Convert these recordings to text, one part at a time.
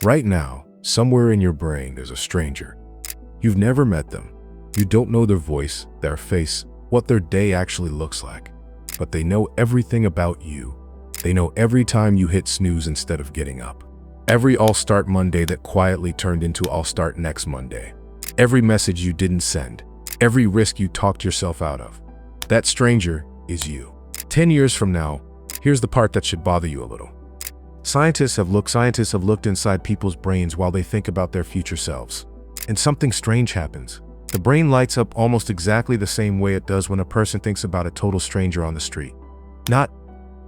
Right now, somewhere in your brain, there's a stranger. You've never met them. You don't know their voice, their face, what their day actually looks like. But they know everything about you. They know every time you hit snooze instead of getting up. Every I'll start Monday that quietly turned into I'll start next Monday. Every message you didn't send. Every risk you talked yourself out of. That stranger is you. 10 years from now, here's the part that should bother you a little. Scientists have looked inside people's brains while they think about their future selves. And something strange happens. The brain lights up almost exactly the same way it does when a person thinks about a total stranger on the street. Not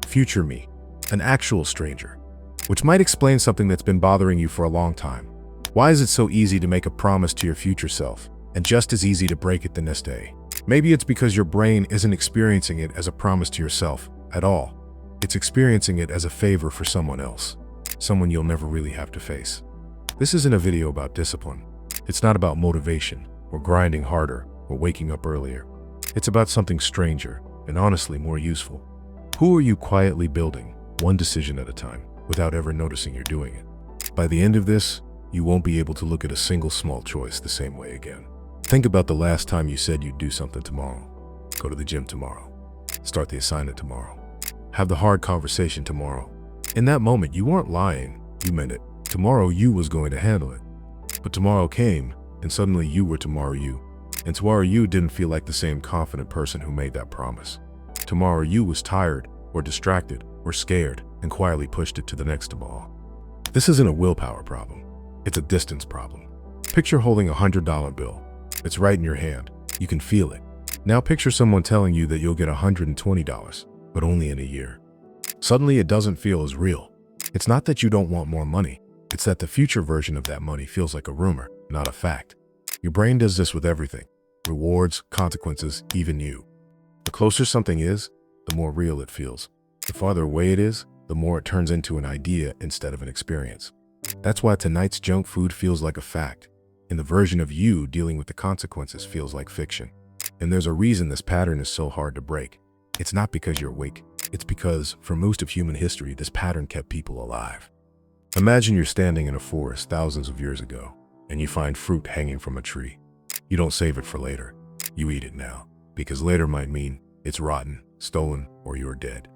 future me, an actual stranger. Which might explain something that's been bothering you for a long time. Why is it so easy to make a promise to your future self, and just as easy to break it the next day? Maybe it's because your brain isn't experiencing it as a promise to yourself at all. It's experiencing it as a favor for someone else, someone you'll never really have to face. This isn't a video about discipline. It's not about motivation, or grinding harder, or waking up earlier. It's about something stranger, and honestly more useful. Who are you quietly building, one decision at a time, without ever noticing you're doing it? By the end of this, you won't be able to look at a single small choice the same way again. Think about the last time you said you'd do something tomorrow. Go to the gym tomorrow. Start the assignment tomorrow. Have the hard conversation tomorrow. In that moment, you weren't lying. You meant it. Tomorrow you was going to handle it. But tomorrow came, and suddenly you were tomorrow you. And tomorrow you didn't feel like the same confident person who made that promise. Tomorrow you was tired, or distracted, or scared, and quietly pushed it to the next tomorrow. This isn't a willpower problem. It's a distance problem. Picture holding a $100 bill. It's right in your hand. You can feel it. Now picture someone telling you that you'll get $120, but only in a year. Suddenly it doesn't feel as real. It's not that you don't want more money. It's that the future version of that money feels like a rumor, not a fact. Your brain does this with everything. Rewards, consequences, even you. The closer something is, the more real it feels. The farther away it is, the more it turns into an idea instead of an experience. That's why tonight's junk food feels like a fact, and the version of you dealing with the consequences feels like fiction. And there's a reason this pattern is so hard to break. It's not because you're weak. It's because, for most of human history, this pattern kept people alive. Imagine you're standing in a forest thousands of years ago, and you find fruit hanging from a tree. You don't save it for later. You eat it now, because later might mean it's rotten, stolen, or you're dead.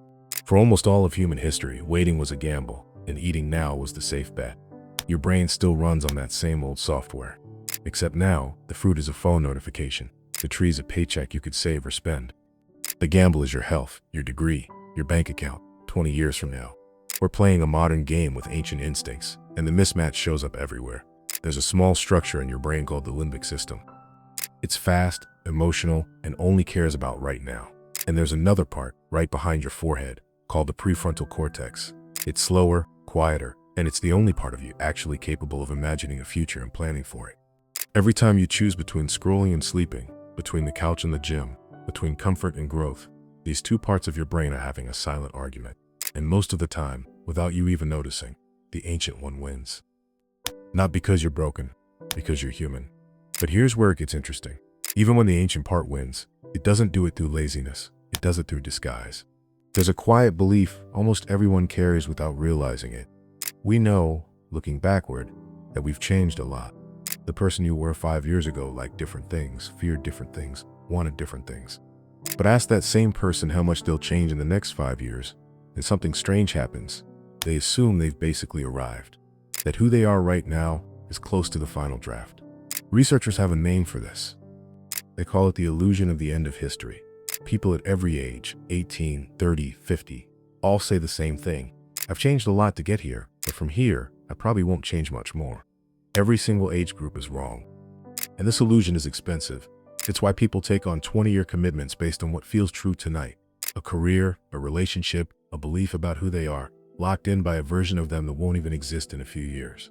For almost all of human history, waiting was a gamble, and eating now was the safe bet. Your brain still runs on that same old software. Except now, the fruit is a phone notification. The tree's a paycheck you could save or spend. The gamble is your health, your degree, your bank account, 20 years from now. We're playing a modern game with ancient instincts, and the mismatch shows up everywhere. There's a small structure in your brain called the limbic system. It's fast, emotional, and only cares about right now. And there's another part, right behind your forehead, called the prefrontal cortex. It's slower, quieter, and it's the only part of you actually capable of imagining a future and planning for it. Every time you choose between scrolling and sleeping, between the couch and the gym, between comfort and growth, these two parts of your brain are having a silent argument. And most of the time, without you even noticing, the ancient one wins. Not because you're broken, because you're human. But here's where it gets interesting. Even when the ancient part wins, it doesn't do it through laziness. It does it through disguise. There's a quiet belief almost everyone carries without realizing it. We know, looking backward, that we've changed a lot. The person you were 5 years ago liked different things, feared different things, wanted different things. But ask that same person how much they'll change in the next 5 years, and something strange happens. They assume they've basically arrived, that who they are right now is close to the final draft. Researchers have a name for this. They call it the illusion of the end of history. People at every age, 18, 30, 50, all say the same thing. I've changed a lot to get here, but from here, I probably won't change much more. Every single age group is wrong. And this illusion is expensive. It's why people take on 20-year commitments based on what feels true tonight. A career, a relationship, a belief about who they are, locked in by a version of them that won't even exist in a few years.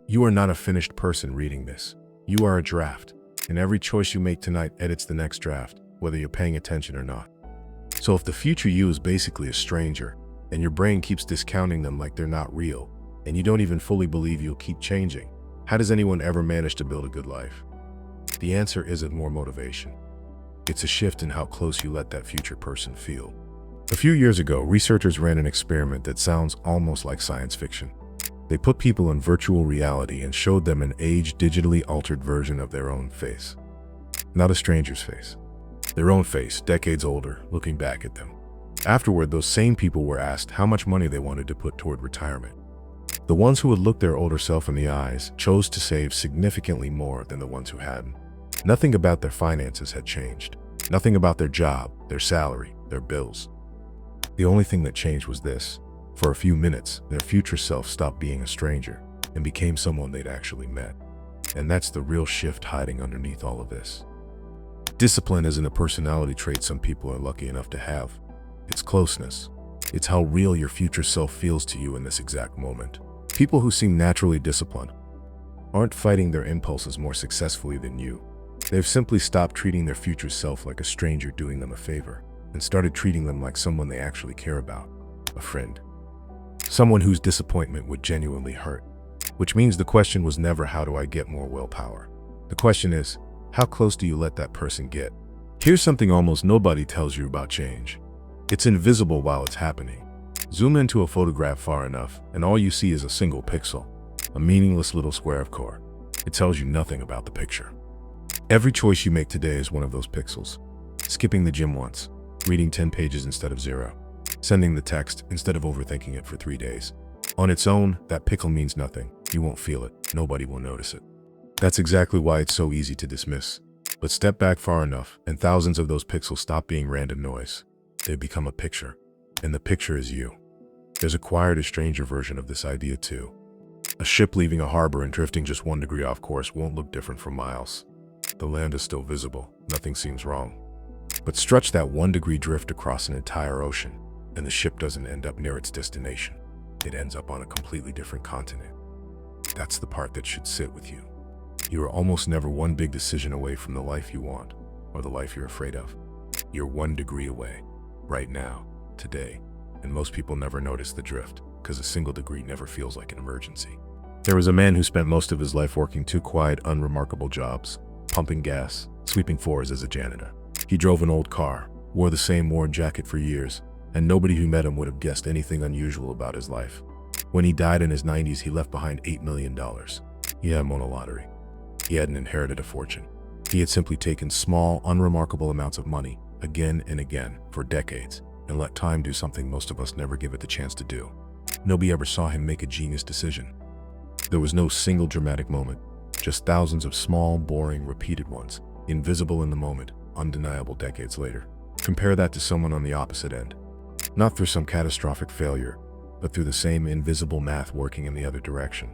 You are not a finished person reading this. You are a draft, and every choice you make tonight edits the next draft, whether you're paying attention or not. So if the future you is basically a stranger, and your brain keeps discounting them like they're not real, and you don't even fully believe you'll keep changing, how does anyone ever manage to build a good life? The answer isn't more motivation. It's a shift in how close you let that future person feel. A few years ago, researchers ran an experiment that sounds almost like science fiction. They put people in virtual reality and showed them an aged, digitally altered version of their own face. Not a stranger's face. Their own face, decades older, looking back at them. Afterward, those same people were asked how much money they wanted to put toward retirement. The ones who would look their older self in the eyes chose to save significantly more than the ones who hadn't. Nothing about their finances had changed. Nothing about their job, their salary, their bills. The only thing that changed was this. For a few minutes, their future self stopped being a stranger and became someone they'd actually met. And that's the real shift hiding underneath all of this. Discipline isn't a personality trait some people are lucky enough to have. It's closeness. It's how real your future self feels to you in this exact moment. People who seem naturally disciplined aren't fighting their impulses more successfully than you. They've simply stopped treating their future self like a stranger doing them a favor and started treating them like someone they actually care about, a friend. Someone whose disappointment would genuinely hurt. Which means the question was never, how do I get more willpower? The question is, how close do you let that person get? Here's something almost nobody tells you about change. It's invisible while it's happening. Zoom into a photograph far enough, and all you see is a single pixel, a meaningless little square of core. It tells you nothing about the picture. Every choice you make today is one of those pixels. Skipping the gym once, reading 10 pages instead of 0, sending the text instead of overthinking it for 3 days. On its own, that pixel means nothing. You won't feel it. Nobody will notice it. That's exactly why it's so easy to dismiss. But step back far enough, and thousands of those pixels stop being random noise. They become a picture, and the picture is you. There's a quieter, stranger version of this idea too. A ship leaving a harbor and drifting just 1 degree off course won't look different for miles. The land is still visible, nothing seems wrong. But stretch that 1 degree drift across an entire ocean, and the ship doesn't end up near its destination. It ends up on a completely different continent. That's the part that should sit with you. You are almost never one big decision away from the life you want, or the life you're afraid of. You're 1 degree away, right now, today, and most people never notice the drift, because a single degree never feels like an emergency. There was a man who spent most of his life working 2 quiet, unremarkable jobs, pumping gas, sweeping floors as a janitor. He drove an old car, wore the same worn jacket for years, and nobody who met him would have guessed anything unusual about his life. When he died in his 90s, he left behind $8 million. He hadn't won a lottery. He hadn't inherited a fortune. He had simply taken small, unremarkable amounts of money, again and again, for decades, and let time do something most of us never give it the chance to do. Nobody ever saw him make a genius decision. There was no single dramatic moment, just thousands of small, boring, repeated ones, invisible in the moment, undeniable decades later. Compare that to someone on the opposite end. Not through some catastrophic failure, but through the same invisible math working in the other direction.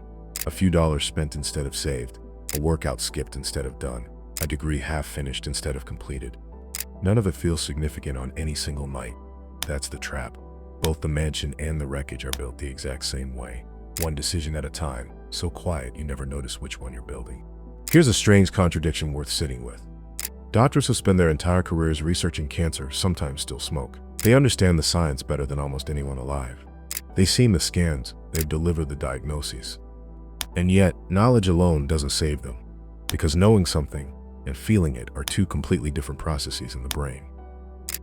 A few dollars spent instead of saved, a workout skipped instead of done, a degree half finished instead of completed. None of it feels significant on any single night. That's the trap. Both the mansion and the wreckage are built the exact same way. One decision at a time, so quiet you never notice which one you're building. Here's a strange contradiction worth sitting with. Doctors who spend their entire careers researching cancer sometimes still smoke. They understand the science better than almost anyone alive. They've seen the scans, they've delivered the diagnoses. And yet, knowledge alone doesn't save them, because knowing something and feeling it are 2 completely different processes in the brain.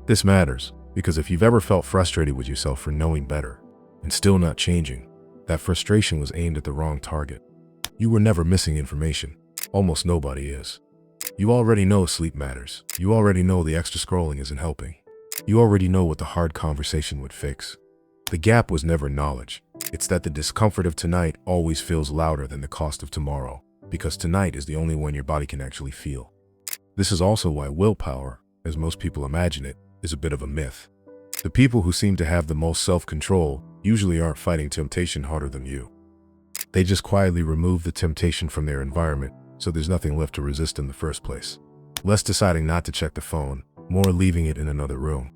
This matters, because if you've ever felt frustrated with yourself for knowing better and still not changing, that frustration was aimed at the wrong target. You were never missing information. Almost nobody is. You already know sleep matters. You already know the extra scrolling isn't helping. You already know what the hard conversation would fix. The gap was never knowledge. It's that the discomfort of tonight always feels louder than the cost of tomorrow, because tonight is the only one your body can actually feel. This is also why willpower, as most people imagine it, is a bit of a myth. The people who seem to have the most self-control usually aren't fighting temptation harder than you. They just quietly remove the temptation from their environment, so there's nothing left to resist in the first place. Less deciding not to check the phone, more leaving it in another room.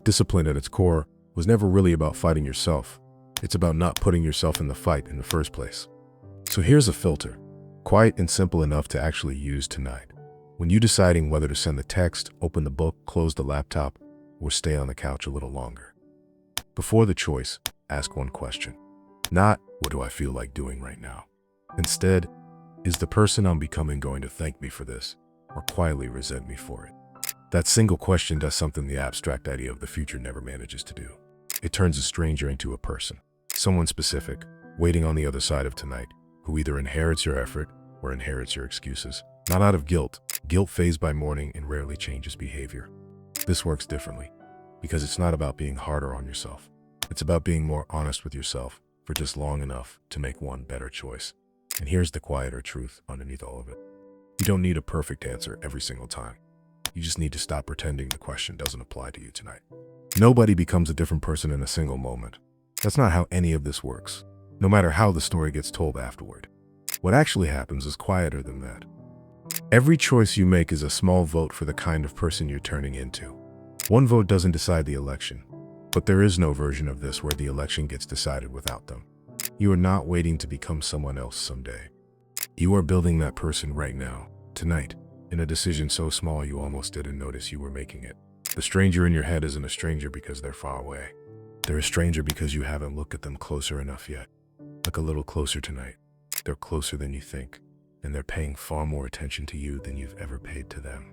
Discipline at its core was never really about fighting yourself. It's about not putting yourself in the fight in the first place. So here's a filter, quiet and simple enough to actually use tonight. When you're deciding whether to send the text, open the book, close the laptop, or stay on the couch a little longer. Before the choice, ask one question. Not, what do I feel like doing right now? Instead, is the person I'm becoming going to thank me for this, or quietly resent me for it? That single question does something the abstract idea of the future never manages to do. It turns a stranger into a person, someone specific, waiting on the other side of tonight, who either inherits your effort or inherits your excuses. Not out of guilt. Guilt fades by morning and rarely changes behavior. This works differently because it's not about being harder on yourself. It's about being more honest with yourself for just long enough to make one better choice. And here's the quieter truth underneath all of it. You don't need a perfect answer every single time. You just need to stop pretending the question doesn't apply to you tonight. Nobody becomes a different person in a single moment. That's not how any of this works, no matter how the story gets told afterward. What actually happens is quieter than that. Every choice you make is a small vote for the kind of person you're turning into. One vote doesn't decide the election, but there is no version of this where the election gets decided without them. You are not waiting to become someone else someday. You are building that person right now, tonight, in a decision so small you almost didn't notice you were making it. The stranger in your head isn't a stranger because they're far away. They're a stranger because you haven't looked at them closer enough yet. Look a little closer tonight. They're closer than you think, and they're paying far more attention to you than you've ever paid to them.